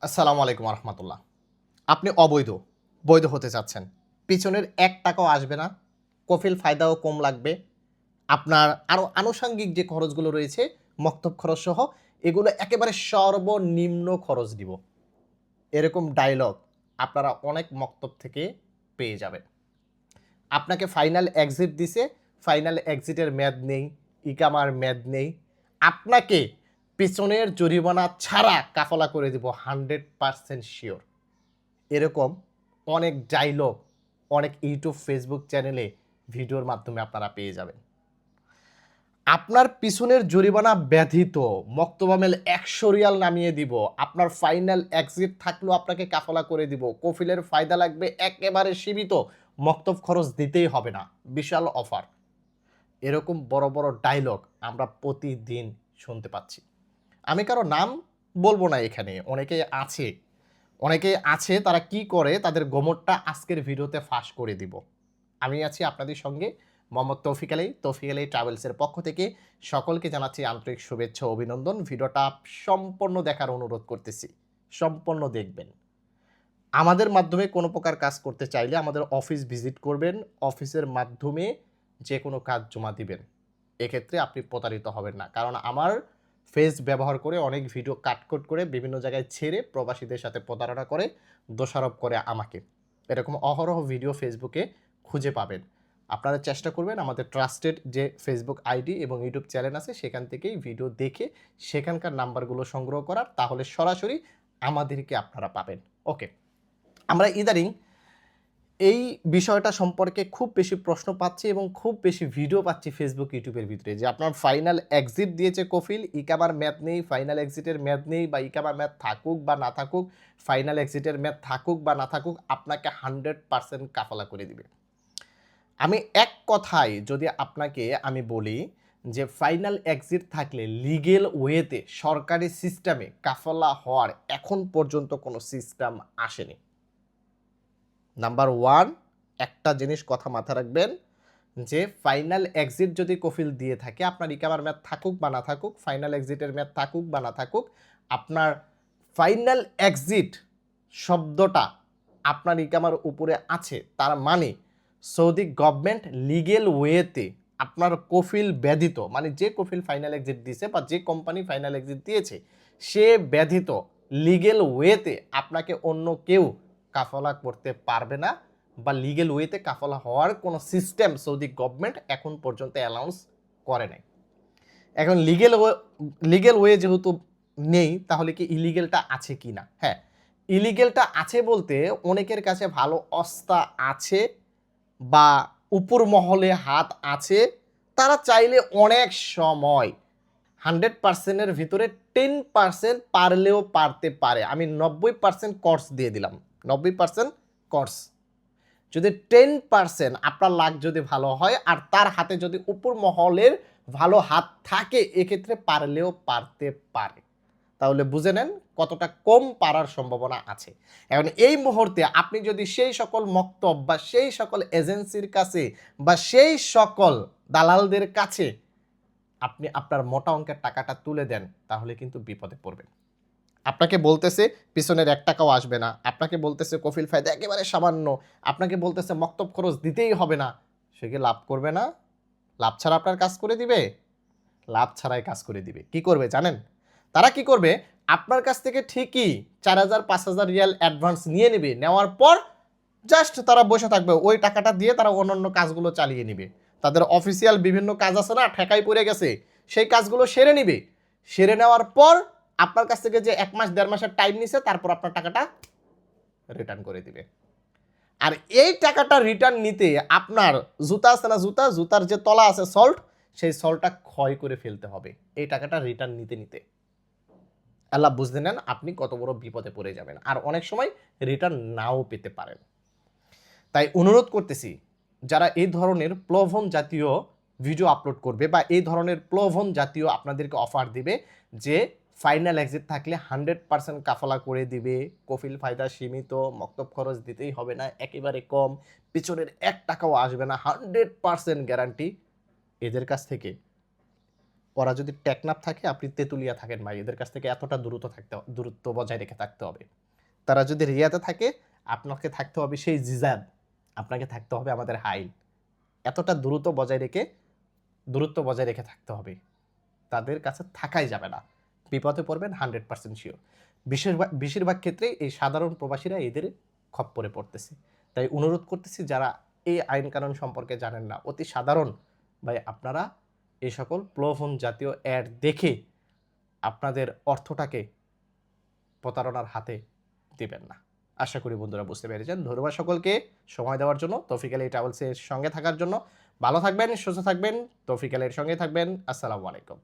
আসসালামু আলাইকুম রহমতুল্লাহ। আপনি অবৈধ, বৈধ হতে চাচ্ছেন। পিছনের ৳১ আসবে না, কফিল ফায়দাও কম লাগবে। আপনার আরও আনুষঙ্গিক যে খরচগুলো রয়েছে, মক্তব খরচসহ এগুলো একেবারে সর্বনিম্ন খরচ দিব। এরকম ডায়ালগ আপনারা অনেক মক্তব থেকে পেয়ে যাবেন। আপনাকে ফাইনাল এক্সিট দিছে, ফাইনাল এক্সিটের মেয়াদ নেই, ইকামার মেয়াদ নেই। আপনাকে পেছনের জরিমানা ছাড়া কাফালা করে দিব 100% সিওর। এরকম অনেক ডায়লগ অনেক ইউটিউব, ফেসবুক চ্যানেলে ভিডিওর মাধ্যমে আপনারা পেয়ে যাবেন। আপনার পিছনের জরিমানা ব্যতীত মক্তব আমেল ১০০ রিয়াল নামিয়ে দিব। আপনার ফাইনাল এক্সিট থাকলেও আপনাকে কাফালা করে দিব। কফিলের ফায়দা লাগবে একেবারে সীমিত। মক্তব খরচ দিতেই হবে না। বিশাল অফার। এরকম বড়, বড় ডায়লগ আমরা প্রতিদিন শুনতে পাচ্ছি। আমি কারো নাম বলব না এখানে। অনেকে আছে তারা কি করে তাদের গোমরটা আজকের ভিডিওতে ফাঁস করে দিব। আমি আছি আপনাদের সঙ্গে মোহাম্মদ তৌফিক আলী, তৌফিক আলী ট্রাভেলসের পক্ষ থেকে সকলকে জানাচ্ছি আন্তরিক শুভেচ্ছা ও অভিনন্দন। ভিডিওটা সম্পূর্ণ দেখার অনুরোধ করতেছি। সম্পূর্ণ দেখবেন। আমাদের মাধ্যমে কোনো প্রকার কাজ করতে চাইলে আমাদের অফিস ভিজিট করবেন। অফিসের মাধ্যমে যেকোনো কাজ জমা দিবেন। এক্ষেত্রে আপনি প্রতারিত হবেন না। কারণ আমার ফেস ব্যবহার করে অনেক ভিডিও কাটকট করে বিভিন্ন জায়গায় ছেড়ে প্রবাসীদের সাথে প্রতারণা করে, দোষারোপ করে আমাকে। এরকম অহরহ ভিডিও ফেসবুকে খুঁজে পাবেন। আপনারা চেষ্টা করবেন আমাদের ট্রাস্টেড যে ফেসবুক আইডি এবং ইউটিউব চ্যানেল আছে সেখান থেকেই ভিডিও দেখে সেখানকার নাম্বারগুলো সংগ্রহ করার, তাহলে সরাসরি আমাদেরকে আপনারা পাবেন। ওকে। আমরা ইদানিং এই বিষয়টা সম্পর্কে খুব বেশি প্রশ্ন পাচ্ছি এবং খুব বেশি ভিডিও পাচ্ছি ফেসবুক, ইউটিউবের ভিতরে যে আপনার ফাইনাল এক্সিট দিয়েছে কফিল, ইকামার মেয়াদ নেই, ফাইনাল এক্সিটের মেয়াদ নেই, বা ইকামার মেয়াদ থাকুক বা না থাকুক, ফাইনাল এক্সিটের মেয়াদ থাকুক বা না থাকুক, আপনাকে 100% কাফালা করে দিবে। আমি এক কথায় যদি আপনাকে আমি বলি যে ফাইনাল এক্সিট থাকলে লিগেল ওয়েতে সরকারি সিস্টেমে কাফালা হওয়ার এখন পর্যন্ত কোনো সিস্টেম আসেনি। নাম্বার 1, একটা জিনিস কথা মাথায় রাখবেন যে ফাইনাল এক্সিট যদি কফিল দিয়ে থাকে, আপনার ইকামার মেয়াদ থাকুক বা না থাকুক, ফাইনাল এক্সিটের মেয়াদ থাকুক বা না থাকুক, আপনার ফাইনাল এক্সিট শব্দটা আপনার ইকামার উপরে আছে, তার মানে সৌদি গভর্নমেন্ট লিগেল ওয়েতে আপনার কফিল ব্যতীত, মানে যে কফিল ফাইনাল এক্সিট দিয়েছে বা যে কোম্পানি ফাইনাল এক্সিট দিয়েছে সে ব্যতীত লিগেল ওয়েতে আপনাকে অন্য কেউ কাফালা করতে পারবে না, বা লিগেল ওয়েতে কাফালা হওয়ার কোনো সিস্টেম সৌদি গভর্নমেন্ট এখন পর্যন্ত অ্যানাউন্স করে নাই। এখন লিগেল ওয়ে যেহেতু নেই, তাহলে কি ইলিগেলটা আছে কি না? হ্যাঁ, ইলিগেলটা আছে বলতে অনেকের কাছে ভালো অস্তা আছে বা উপর মহলে হাত আছে, তারা চাইলে অনেক সময় 100%-এর ভিতরে 10% পারলেও পারতে পারে। আমি 90% কোর্স দিয়ে দিলাম। 90% কোর্স। যদি 10% আপনার লাক যদি ভালো হয় আর তার হাতে যদি উপর মহলের ভালো হাত থাকে, এক্ষেত্রে পারলেও পারতে পারে। তাহলে বুঝে নেন কতটা কম পারার সম্ভাবনা আছে। এখন এই মুহূর্তে আপনি যদি সেই সকল মক্তব বা সেই সকল এজেন্সির কাছে বা সেই সকল দালালদের কাছে আপনি আপনার মোটা অঙ্কের টাকাটা তুলে দেন, তাহলে কিন্তু বিপদে পড়বেন। আপনাকে বলতেছে পিছনের ৳১ আসবে না, আপনাকে বলতেছে কফিল ফায়দা একেবারে সামান্য, আপনাকে বলতেছে মক্তব খরচ দিতেই হবে না। সে কি লাভ করবে না? লাভ ছাড়া আপনার কাজ করে দিবে? লাভ ছাড়াই কাজ করে দিবে। কি করবে জানেন? তারা কি করবে? আপনার কাছ থেকে ঠিকই ৪,০০০ ৫,০০০ রিয়াল অ্যাডভান্স নিয়ে নিবে। নেওয়ার পর জাস্ট তারা বসে থাকবে। ওই টাকাটা দিয়ে তারা অন্যান্য কাজগুলো চালিয়ে নিবে। তাদের অফিসিয়াল বিভিন্ন কাজ আছে না, ঠেকায় পড়ে গেছে। সেই কাজগুলো সেরে নিবে। সেরে নেওয়ার পর আপনার কাছ থেকে যে ১ মাস ১.৫ মাসের টাইম নিছে, তারপর আপনার টাকাটা রিটার্ন করে দিবে। আর এই টাকাটা রিটার্ন নিতে আপনার জুতা আছে না, জুতার যে তলা আছে সল্ট, সেই সল্টটা ক্ষয় করে ফেলতে হবে এই টাকাটা রিটার্ন নিতে। আল্লাহ বুঝতে নেন আপনি কত বড় বিপদে পড়ে যাবেন, আর অনেক সময় রিটার্ন নাও পেতে পারেন। তাই অনুরোধ করতেছি, যারা এই ধরনের প্রলোভন জাতীয় ভিডিও আপলোড করবে বা এই ধরনের প্রলোভন জাতীয় আপনাদেরকে অফার দিবে যে ফাইনাল এক্সিট থাকলে 100% কাফালা করে দিবে, কফিল ফায়দা সীমিত, মক্তব খরচ দিতেই হবে না, একেবারে কম, পিছনের ৳১ আসবে না, 100% গ্যারান্টি, এদের কাছ থেকে ওরা যদি টেকনাফ থাকে, আপনি তেঁতুলিয়া থাকেন ভাই, এদের কাছ থেকে এতটা দূরত্ব বজায় রেখে থাকতে হবে। তারা যদি রিয়াতে থাকে, আপনাকে থাকতে হবে সেই জিজান, আপনাকে থাকতে হবে আমাদের হাইল। এতটা দূরত্ব বজায় রেখে থাকতে হবে। তাদের কাছে থাকাই যাবে না। বিপদে পড়বেন 100% শিওর। বেশিরভাগ ক্ষেত্রেই এই সাধারণ প্রবাসীরা এদের খপ্পরে পড়তেছে। তাই অনুরোধ করতেছি, যারা এই আইন কানুন সম্পর্কে জানেন না, অতি সাধারণ ভাই, আপনারা এই সকল প্রলোভন জাতীয় অ্যাড দেখে আপনাদের অর্থটাকে প্রতারণার হাতে দিবেন না। আশা করি বন্ধুরা বুঝতে পেরেছেন। ধন্যবাদ সকলকে সময় দেওয়ার জন্য, তৌফিক আলী ট্রাভেলসের সঙ্গে থাকার জন্য। ভালো থাকবেন, সুস্থ থাকবেন, তৌফিক আলীর সঙ্গে থাকবেন। আসসালামু আলাইকুম।